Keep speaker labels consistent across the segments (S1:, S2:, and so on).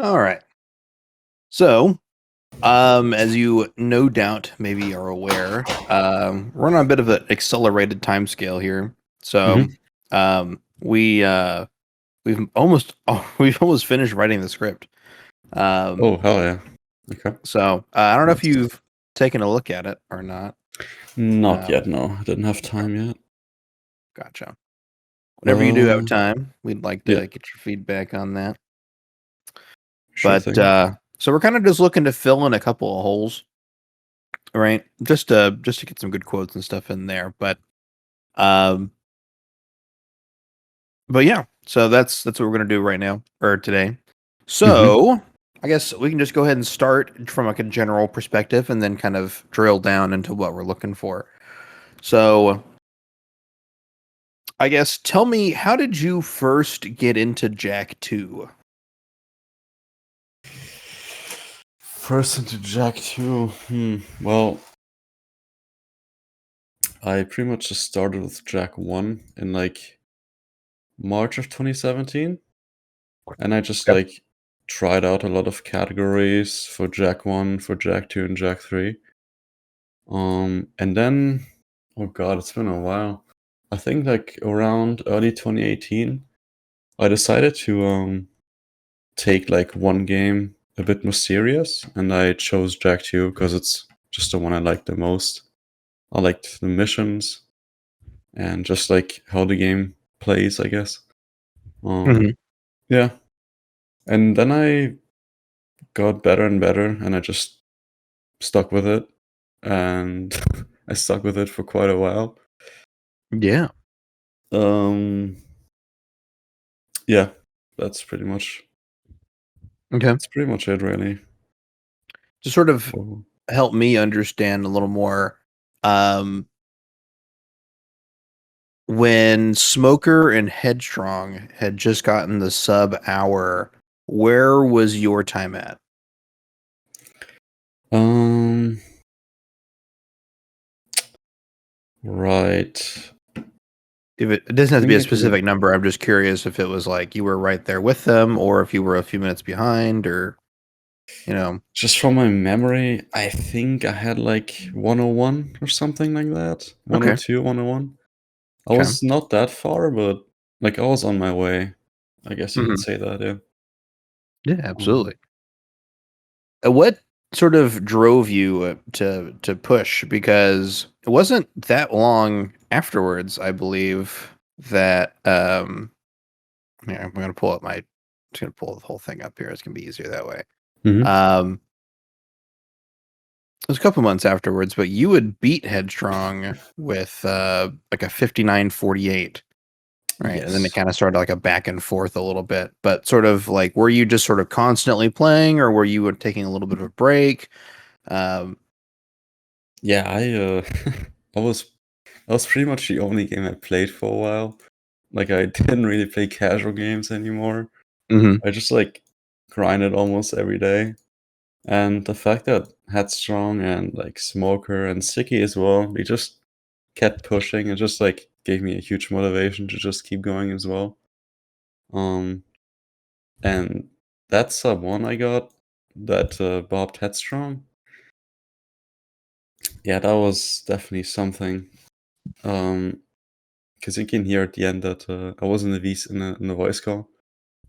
S1: All right. So, as you no doubt maybe are aware, we're on a bit of an accelerated time scale here. So,
S2: Mhm.
S1: um, we we've almost we've almost finished writing the script. Um,
S2: Oh, hell yeah. Okay.
S1: so I don't know if
S2: Nice.
S1: you've taken a look at it or not.
S2: Not
S1: Um,
S2: yet, no. I didn't have
S1: okay,
S2: time yet.
S1: gotcha. Whenever you do have
S2: Uh,
S1: time, we'd like
S2: yeah,
S1: to get your feedback on that.
S2: sure
S1: But
S2: thing.
S1: so we're kind of just looking to fill in a couple of holes, right? Just to get some good quotes and stuff in there. Um, but yeah, so that's what we're gonna do right now or today.
S2: Mhm.
S1: So I guess we can just go ahead and start from like a general perspective and then kind of drill down into what we're looking for. So I guess tell me, how did you first get into Jack 2?
S2: First into Jack 2. Well, I pretty much just started with Jack 1 in like March of 2017. And I just
S1: Okay.
S2: like tried out a lot of categories for Jack 1, for Jack 2, and Jack 3. And then, oh god, it's been a while. I think like around early 2018, I decided to take like one game a bit more serious, and I chose Jack 2 because it's just the one I liked the most. I liked the missions and just like how the game plays, I guess. Um,
S1: Mhm.
S2: yeah, and then I got better and better, and I just stuck with it, and I stuck with it for quite a while.
S1: Yeah.
S2: Um, yeah, that's pretty much
S1: Okay.
S2: that's pretty much it, really.
S1: To sort of
S2: Oh.
S1: help me understand a little more, um, when Smoker and Headstrong had just gotten the sub hour, where was your time at?
S2: Um, right.
S1: If it
S2: I
S1: doesn't have to be
S2: think
S1: a
S2: I can.
S1: specific number, I'm just curious if it was like you were right there with them or if you were a few minutes behind or, you know.
S2: Just from my memory, I think I had like 101 or something like that.
S1: Okay.
S2: 102, 101. I
S1: Okay.
S2: was not that far, but like I was on my way. I guess you could
S1: Mhm.
S2: say that, yeah.
S1: Yeah,
S2: Um,
S1: absolutely. What sort of drove you to push? Because it wasn't that long afterwards, I believe, that yeah, I'm gonna pull up my just gonna pull the whole thing up here. It's gonna be easier that way.
S2: mhm.
S1: Um it was a couple months afterwards, but you would beat Headstrong with like a 59-48, right? And then it
S2: Yes.
S1: kind of started like a back and forth a little bit. But sort of like, were you just sort of constantly playing or were you taking a little bit of a break? Um
S2: Yeah, I was pretty much the only game I played for a while. Like I didn't really play casual games anymore.
S1: mhm.
S2: I just like grinded almost every day. And the fact that Headstrong and like Smoker and Sicky as well, they just kept pushing. It just like gave me a huge motivation to just keep going as well. Um, and that sub one I got, that bobbed Headstrong, yeah, that was definitely something. Because you can hear at the end that I was in the voice call.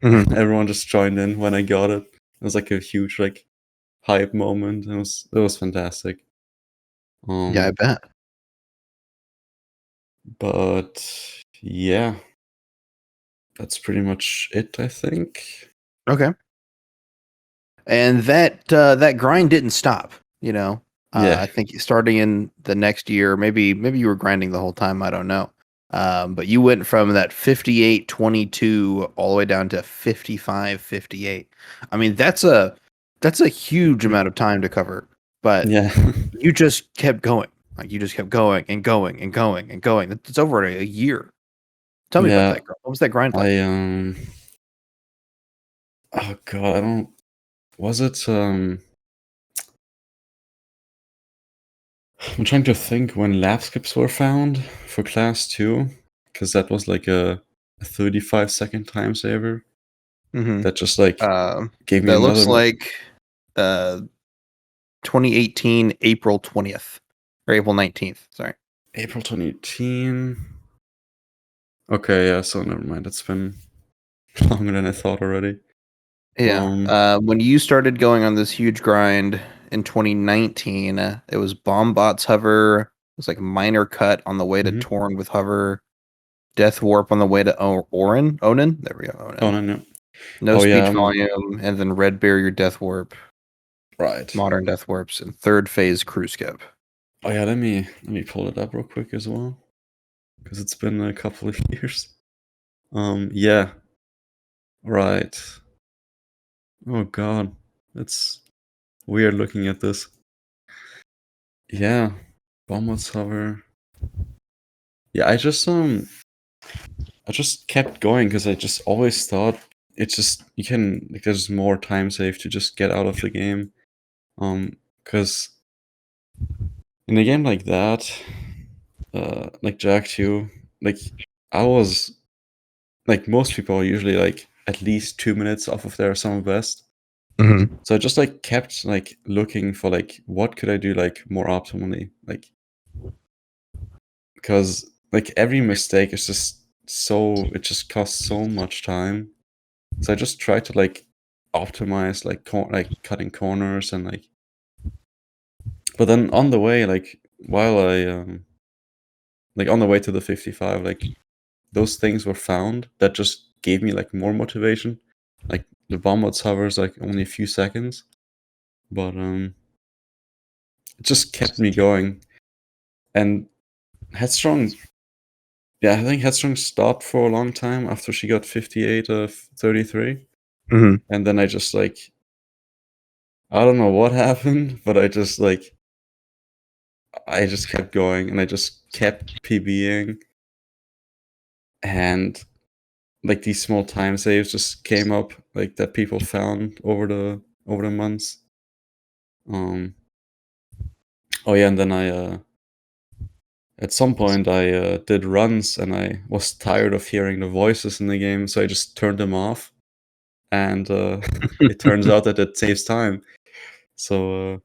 S1: Mhm.
S2: Everyone just joined in when I got it. It was like a huge like hype moment. It was fantastic.
S1: Yeah, I
S2: Um,
S1: bet.
S2: but yeah, that's pretty much it, I think.
S1: Okay. And that grind didn't stop, you know.
S2: Yeah,
S1: I think starting in the next year, maybe you were grinding the whole time, I don't know. But you went from that 58-22 all the way down to 55-58. I mean, that's a huge amount of time to cover, but
S2: yeah,
S1: you just kept going. Like you just kept going and going and going and going. It's over a year. Tell me about
S2: yeah.
S1: that. What was that grind like?
S2: I oh god, I don't. Was it I'm trying to think when lab skips were found for class 2, because that was like a 35-second time saver.
S1: Mhm.
S2: that just like gave me
S1: That looks
S2: another
S1: like, uh, 2018, April 20th or April 19th, sorry.
S2: April 2018. Okay, yeah, so never mind. It's been longer than I thought already.
S1: Yeah,
S2: Um,
S1: when you started going on this huge grind in 2019, it was Bombot's Hover, it was, like, Minor Cut on the way to
S2: mhm.
S1: Torn with Hover, Death Warp on the way to Onin? There we go,
S2: Oh
S1: Onin.
S2: no, no.
S1: No
S2: Oh yeah,
S1: Speech Volume, and then Red Barrier Death Warp,
S2: right.
S1: Modern Death Warps, and third phase Crew Skip.
S2: Oh yeah, let me pull it up real quick as well, because it's been a couple of years. Yeah, right. Oh god, it's weird looking at this. Yeah, Bombard's hover. Yeah, I just kept going because I just always thought it's just you can like there's more time saved to just get out of the game. Because in a game like that, like Jack 2, like I was like most people are usually like at least 2 minutes off of their summer best.
S1: Mhm.
S2: So I just like kept like looking for like what could I do like more optimally, like because like every mistake is just so it just costs so much time. So I just try to like optimize like like cutting corners and like but then on the way like while I like on the way to the 55 like those things were found that just gave me like more motivation. Like the bombard hovers like only a few seconds, but it just kept me going. And Headstrong, yeah, I think Headstrong stopped for a long time after she got 58 of 33.
S1: Mhm.
S2: And then I just like I don't know what happened, but I just kept going and I just kept PBing and like these small time saves just came up like that people found over the months. Um oh yeah, and then I at some point I did runs and I was tired of hearing the voices in the game, so I just turned them off and it turns out that it saves time. So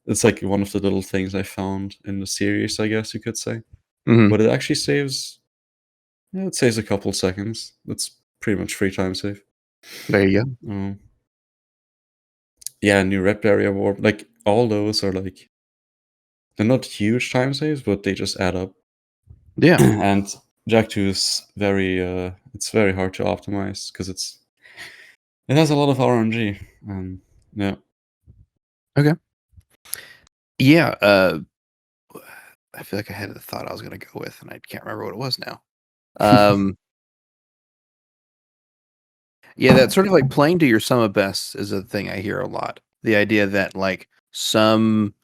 S2: it's like one of the little things I found in the series, I guess you could say.
S1: Mhm.
S2: But it actually saves yeah, it saves a couple seconds. That's pretty much free time save.
S1: There you go.
S2: Um, yeah, new red barrier warp. Like all those are like they're not huge time saves, but they just add up.
S1: Yeah.
S2: And Jack 2 is very it's very hard to optimize because it has a lot of RNG. And yeah.
S1: Okay. Yeah, I feel like I had a thought I was gonna go with, and I can't remember what it was now. Um, yeah, that sort of like playing to your sum of bests is a thing I hear a lot. The idea that like some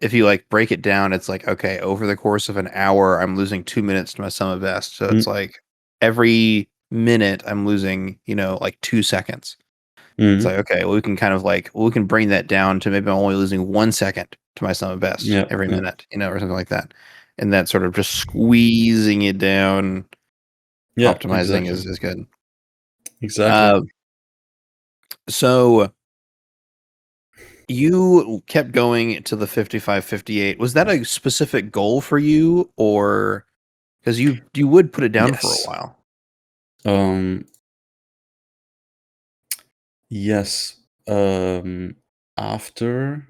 S1: if you like break it down, it's like, okay, over the course of an hour, I'm losing 2 minutes to my sum of best. So it's
S2: Mm,
S1: like every minute I'm losing, like 2 seconds. It's like,
S2: mhm.
S1: okay, well, we can kind of like we can bring that down to maybe I'm only losing 1 second to my sum of best
S2: Yeah,
S1: every
S2: yeah.
S1: minute, or something like that. And that sort of just squeezing it down,
S2: Yeah,
S1: optimizing
S2: exactly.
S1: is good.
S2: Exactly.
S1: Uh, so you kept going to the 55, 58. Was that a specific goal for you, or because you would put it down for a
S2: Yes.
S1: while?
S2: Um yes. After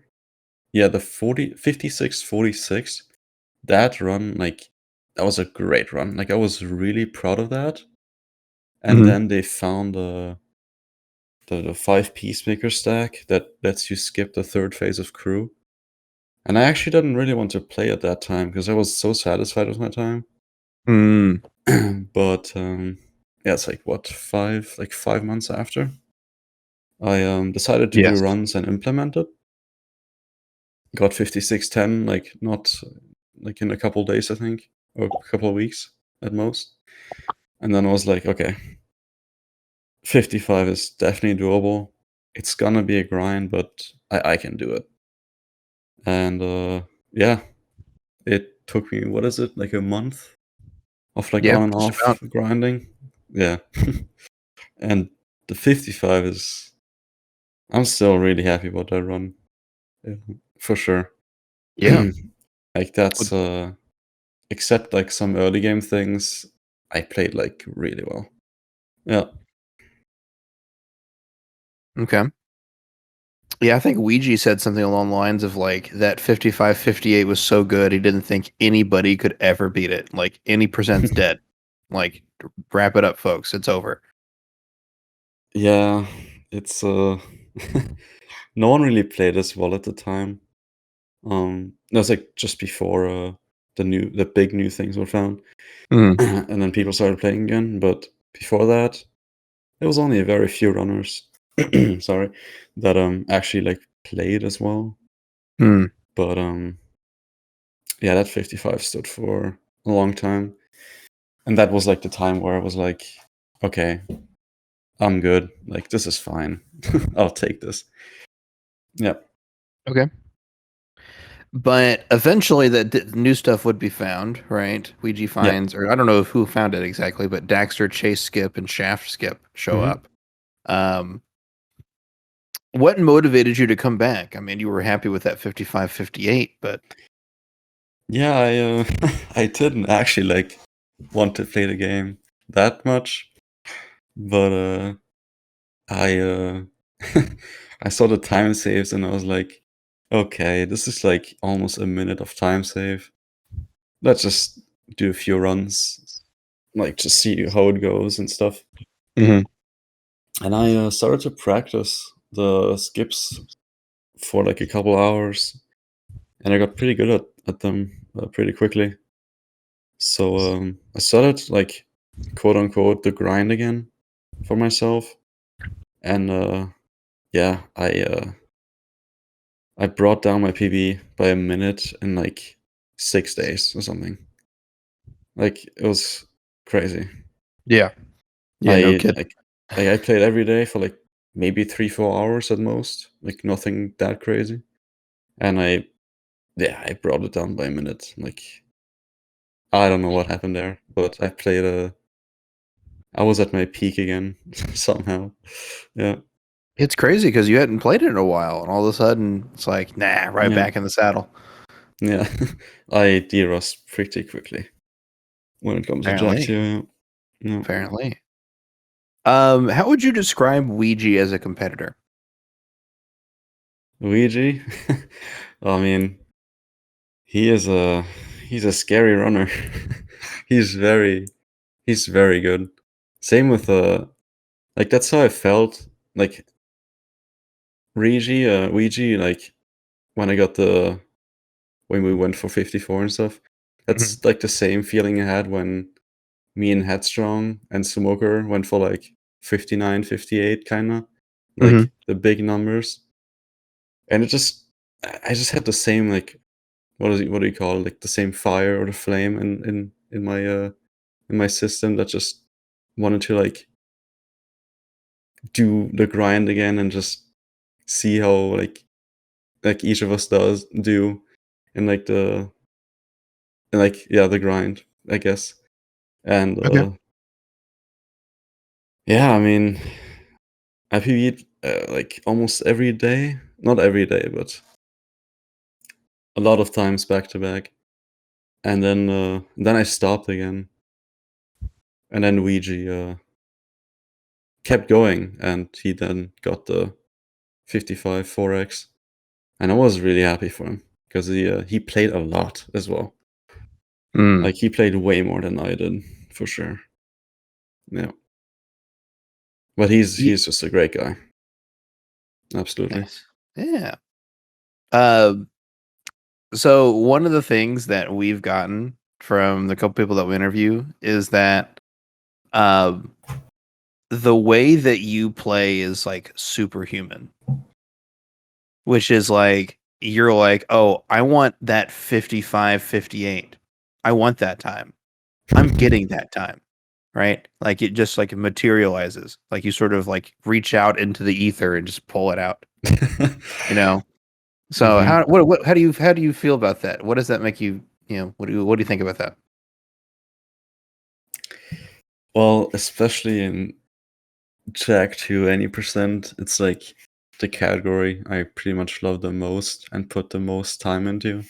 S2: yeah, the 46, that run like that was a great run. Like I was really proud of that. And
S1: Mhm.
S2: then they found the 5 peacemaker stack that lets you skip the third phase of crew. And I actually didn't really want to play at that time because I was so satisfied with my time.
S1: Mm,
S2: But yeah, it's like what 5 months after I decided to do
S1: yes.
S2: runs and implement it. Got 5610 like not like in a couple days I think or a couple of weeks at most. And then I was like, okay, 55 is definitely doable. It's gonna be a grind, but I can do it. And yeah, it took me what is it like a month of like
S1: Yeah,
S2: on and
S1: just about.
S2: off grinding. Yeah, and the 55 is. I'm still really happy about that run. Yeah, for sure.
S1: Yeah.
S2: Like that's except like some early game things, I played like really well. Yeah.
S1: Okay. Yeah, I think Ouija said something along the lines of like that 55-58 was so good he didn't think anybody could ever beat it. Like any percent's dead. Like wrap it up, folks. It's over.
S2: Yeah, it's no one really played as well at the time. That was like just before the big new things were found.
S1: Mhm.
S2: And then people started playing again, but before that, there was only a very few runners sorry, that actually like played as well.
S1: Hmm.
S2: But yeah, that 55 stood for a long time. And that was like the time where I was like, okay, I'm good. Like this is fine. I'll take this. Yeah.
S1: Okay. But eventually, new stuff would be found, right? Ouija
S2: Yeah.
S1: finds, or I don't know who found it exactly, but Daxter, Chase Skip, and Shaft Skip show
S2: hmm
S1: up. Um, what motivated you to come back? I mean, you were happy with that 55-58, but
S2: Yeah, I didn't actually like want to play the game that much, but I I saw the time saves and I was like, okay, this is like almost a minute of time save. Let's just do a few runs, like just see how it goes and stuff.
S1: Mhm.
S2: And I started to practice the skips for like a couple hours, and I got pretty good at them pretty quickly. So I started like quote unquote the grind again for myself, and yeah, I brought down my PB by a minute in like 6 days or something. Like it was crazy.
S1: Yeah. Yeah, no
S2: I
S1: kidding.
S2: I played every day for like maybe 3-4 hours at most, like nothing that crazy. And I brought it down by a minute. Like I don't know what happened there, but I was at my peak again somehow. Yeah,
S1: It's crazy because you hadn't played it in a while, and all of a sudden it's like, nah, right
S2: yeah,
S1: back in the saddle.
S2: yeah. I de-rust pretty quickly when it comes to Jack
S1: Apparently.
S2: 2. Yeah. Yeah.
S1: Apparently. How would you describe Ouija as a competitor?
S2: Luigi, I mean, he is a he's a scary runner. he's very he's very good. Same with like that's how I felt like Ouija, like when I got the when we went for 54 and stuff.
S1: Mhm.
S2: That's like the same feeling I had when me and Headstrong and Smoker went for like 59, 58 kind of
S1: Mhm.
S2: like the big numbers. And I just had the same like what do you call it? Like the same fire or the flame in my system that just wanted to like do the grind again and just see how like each of us does do in like the and like yeah the grind I guess. And
S1: Okay.
S2: yeah, I mean I PvE'd like almost every day, not every day, but a lot of times back to back. And then I stopped again, and then Ouija kept going, and he then got the 55 4x, and I was really happy for him because he played a lot as well.
S1: Mm.
S2: Like he played way more than I did for sure. Yeah, but
S1: Ye-
S2: he's just a great guy. Absolutely.
S1: Nice. Yeah. Um, so one of the things that we've gotten from the couple people that we interview is that um, the way that you play is like superhuman, which is like you're like, oh, I want that 55-58. I want that time. I'm getting that time. Right? Like it just like materializes. Like you sort of like reach out into the ether and just pull it out, you know? So
S2: hmm
S1: what how do you feel about that? What does that make you, what do you think about that?
S2: Well, especially in Jack to any percent. It's like the category I pretty much love the most and put the most time into.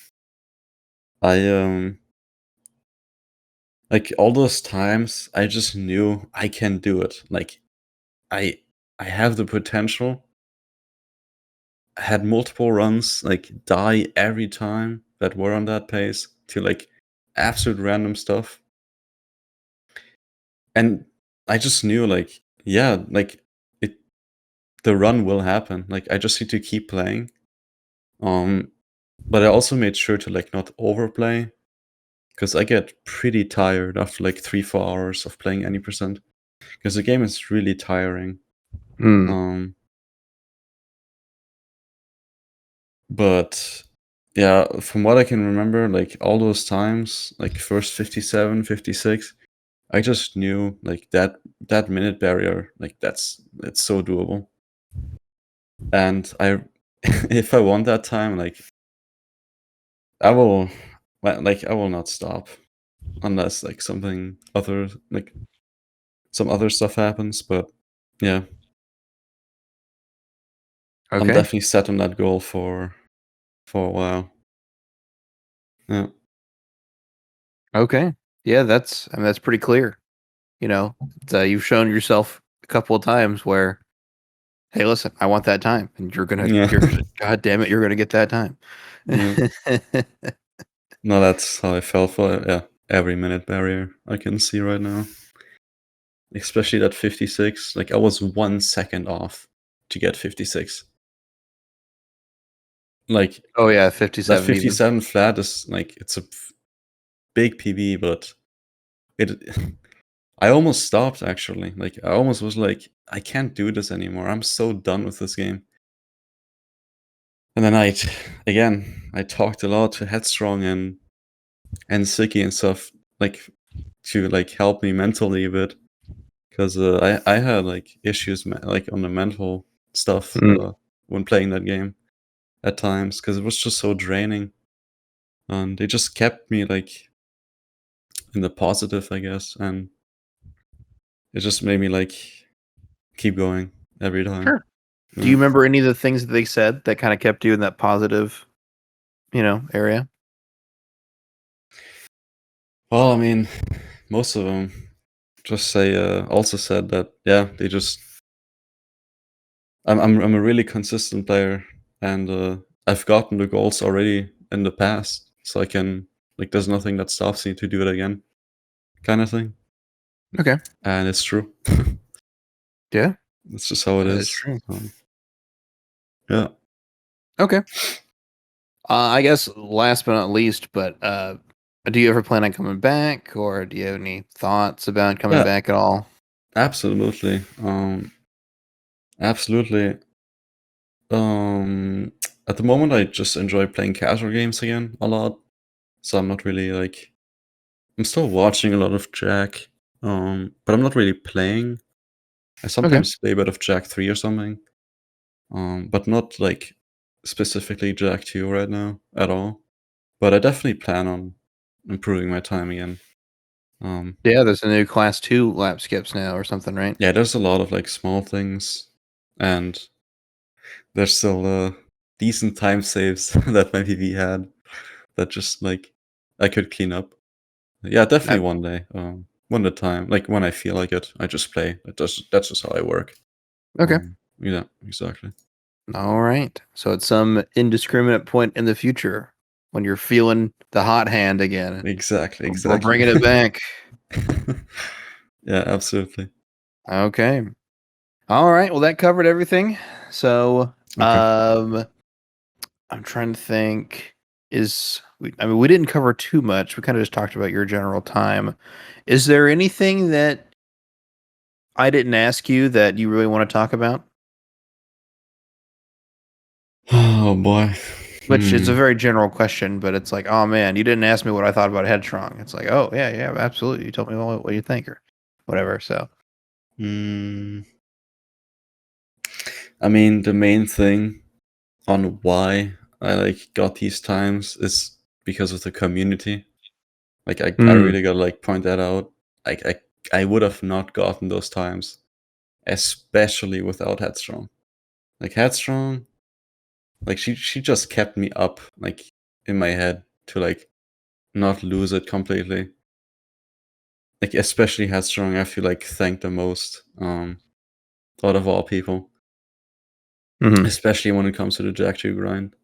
S2: I like all those times I just knew I can do it. Like I I have the potential. I had multiple runs, like die every time that were on that pace to like absolute random stuff. And I just knew like, yeah, like it the run will happen. Like I just need to keep playing. Um but I also made sure to like not overplay because I get pretty tired after like 3-4 hours of playing any percent because the game is really tiring.
S1: Hmm.
S2: But yeah, from what I can remember, like all those times, like first 57, 56, I just knew like that minute barrier, like it's so doable. And I if I want that time, like I will like I will not stop unless like something other like some other stuff happens, but yeah, I'm
S1: Okay.
S2: definitely set on that goal for a while. Yeah.
S1: Okay. Yeah, that's I mean that's pretty clear. You know, you've shown yourself a couple of times where, hey, listen, I want that time, and
S2: Yeah.
S1: God damn it, you're gonna get that time.
S2: Yeah. No, that's how I felt for yeah, every minute barrier I can see right now. Especially that 56. Like I was 1 second off to get 56. Like
S1: Oh yeah,
S2: that
S1: 57 even.
S2: 57 flat is like it's a big PB, but it I almost stopped actually. Like I almost was like, I can't do this anymore. I'm so done with this game. And then again, I talked a lot to Headstrong and Sicky and stuff, like to like help me mentally a bit. Because I had like issues like on the mental stuff
S1: Mm,
S2: when playing that game at times because it was just so draining, and they just kept me like in the positive, I guess, and it just made me like keep going every time.
S1: sure. Do you
S2: Yeah.
S1: remember any of the things that they said that kind of kept you in that positive, area?
S2: Well, I mean, most of them just say also said that yeah, they just I'm a really consistent player, and I've gotten the goals already in the past, so I can like there's nothing that stops me to do it again, kind of thing.
S1: Okay.
S2: And it's true.
S1: Yeah,
S2: It's just how it
S1: that is
S2: is.
S1: true.
S2: Yeah.
S1: Okay. I guess last but not least, but do you ever plan on coming back, or do you have any thoughts about coming
S2: Yeah,
S1: back at all?
S2: absolutely. Absolutely. Um, at the moment, I just enjoy playing casual games again a lot. So I'm not really like I'm still watching a lot of Jack, but I'm not really playing. I
S1: Okay.
S2: sometimes play a bit of Jack 3 or something, but not like specifically Jack 2 right now at all. But I definitely plan on improving my time again. Um,
S1: Yeah, there's a new class 2 lap skips now or something, right?
S2: yeah, there's a lot of like small things, and there's still decent time saves that my PV had that just like I could clean up. Yeah, definitely
S1: Uh,
S2: one day. One at a time. Like when I feel like it, I just play. That's just how I work.
S1: okay.
S2: Yeah, exactly.
S1: All right. So at some indiscriminate point in the future, when you're feeling the hot hand again,
S2: Exactly,
S1: we're
S2: exactly.
S1: bringing it back.
S2: Yeah, absolutely.
S1: Okay. All right. Well, that covered everything. So,
S2: Okay.
S1: I'm trying to think. I mean, we didn't cover too much. We kind of just talked about your general time. Is there anything that I didn't ask you that you really want to talk about?
S2: Oh boy.
S1: Which is
S2: Hmm.
S1: a very general question, but it's like, oh man, you didn't ask me what I thought about Headstrong. It's like, oh yeah, yeah, absolutely. You told me what you think or whatever. So,
S2: Hmm. I mean, the main thing on why I like got these times is because of the community. Like I
S1: Hmm.
S2: really gotta like point that out. Like I would have not gotten those times especially without Headstrong. Like Headstrong, like she just kept me up, like in my head, to like not lose it completely. Like especially Headstrong, I feel like thank the most out of all people,
S1: Mhm.
S2: especially when it comes to the Jack 2 grind.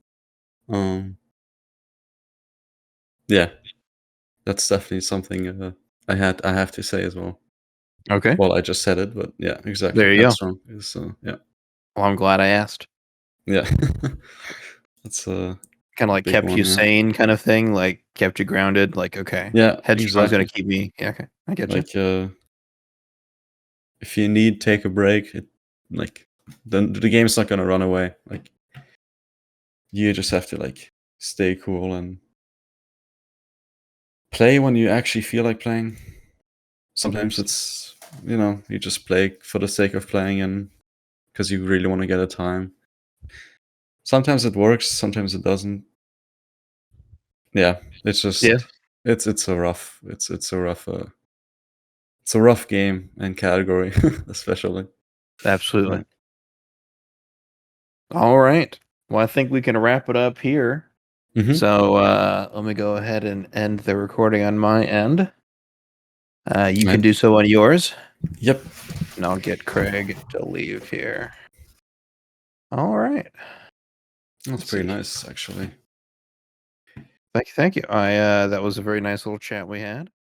S2: Yeah, that's definitely something I have to say as well.
S1: Okay.
S2: Well, I just said it, but yeah, exactly.
S1: There you go.
S2: Headstrong is yeah.
S1: Well, I'm glad I asked.
S2: Yeah. That's a
S1: Kinda like
S2: big
S1: kept
S2: one,
S1: you
S2: yeah.
S1: sane kind of thing, like, kept you grounded, like, okay,
S2: Yeah,
S1: Headstrong's gonna
S2: exactly.
S1: keep me yeah, okay, I get you.
S2: Like, if you need take a break, like, then the game's not gonna run away. Like, you just have to, like, stay cool and play when you actually feel like playing. Sometimes it's, you just play for the sake of playing and because you really wanna get a time. Sometimes it works, sometimes it doesn't. Yeah, it's
S1: Yeah,
S2: just it's a rough it's a rough game and category, especially.
S1: absolutely.
S2: Yeah.
S1: Alright. Well, I think we can wrap it up here.
S2: Mhm.
S1: So, let me go ahead and end the recording on my end. You can
S2: And
S1: do so on yours,
S2: yep.
S1: and I'll get Craig to leave here. Alright.
S2: That's
S1: Let's
S2: pretty
S1: see.
S2: nice, actually.
S1: Thank you, thank you. That was a very nice little chat we had.